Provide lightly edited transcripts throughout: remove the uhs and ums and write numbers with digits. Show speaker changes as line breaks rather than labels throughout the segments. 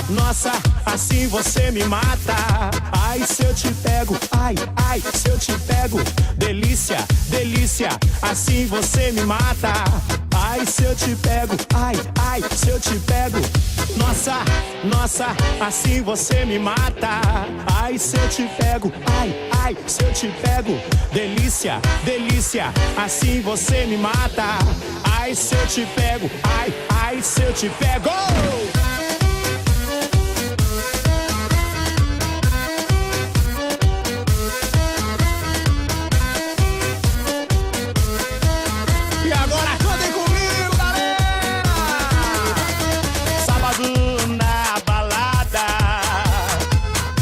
nossa, assim você me mata. Ai, se eu te pego, ai, ai, se eu te pego. Delícia, delícia, assim você me mata. Ai, se eu te pego, ai, ai, se eu te pego. Nossa, nossa, assim você me mata. Ai, se eu te pego, ai, ai, se eu te pego. Delícia, delícia, assim você me mata. Ai, se eu te pego, ai, ai, se eu te pego. E agora cantem comigo, galera! Sábado na balada,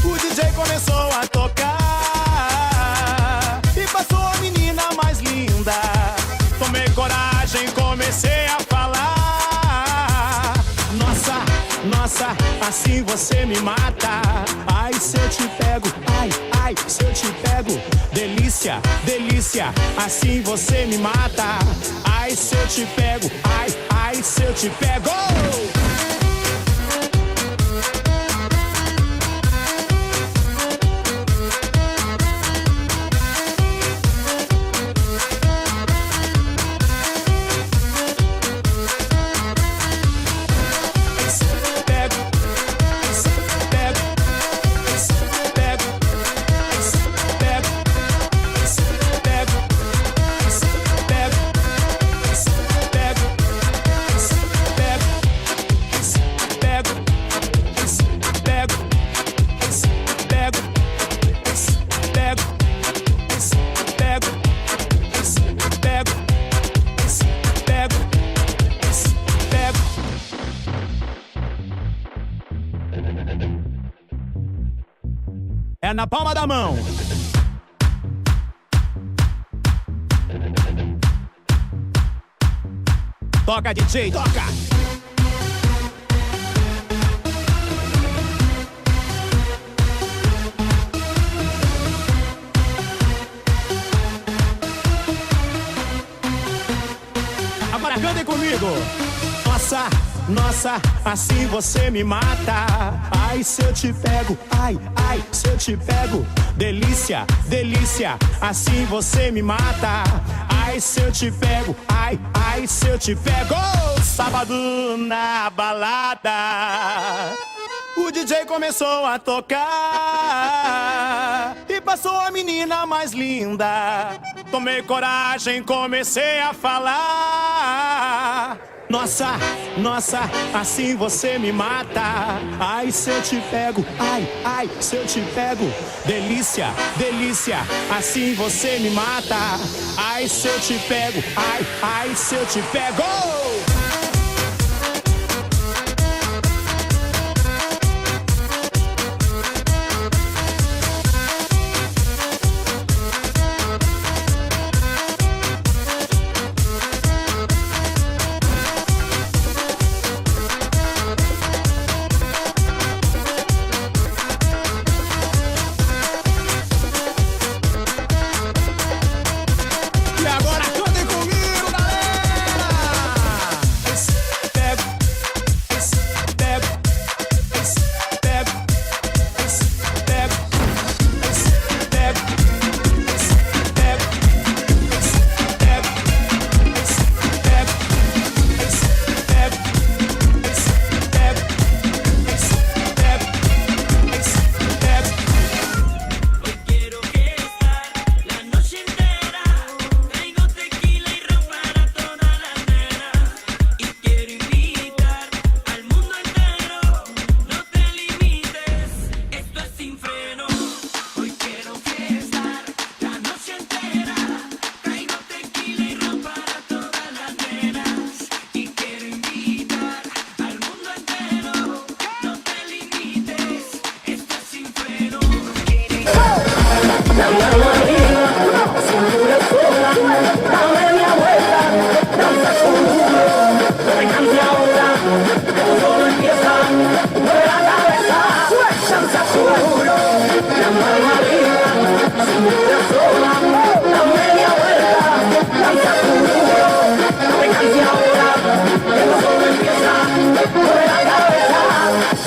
o DJ começou a tocar e passou a menina mais linda. Tomei coragem, comecei a falar. Nossa, nossa, assim você me mata. Ai, se eu te pego, ai, ai, se eu te pego. Delícia, delícia, assim você me mata. Ai, se eu te pego, ai, ai, se eu te pego. É na palma da mão. Toca, DJ, toca. Agora cantem comigo. Nossa, nossa, assim você me mata. Ai, se eu te pego, ai, ai, se eu te pego. Delícia, delícia, assim você me mata. Ai, se eu te pego, ai, ai, se eu te pego. Sábado na balada, o DJ começou a tocar e passou a menina mais linda. Tomei coragem, comecei a falar. Nossa, nossa, assim você me mata. Ai, se eu te pego, ai, ai, se eu te pego. Delícia, delícia, assim você me mata. Ai, se eu te pego, ai, ai, se eu te pego.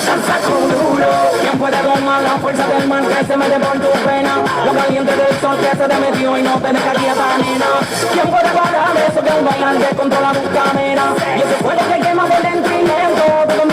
Salsa la fuerza del mal que se mete por tu pena. Lo caliente del sol que se te metió y no te deja quieta, nena. ¿Quién puede parar eso que un bailante controla tu camina? Y ese fuego que quema por dentro y lento, todo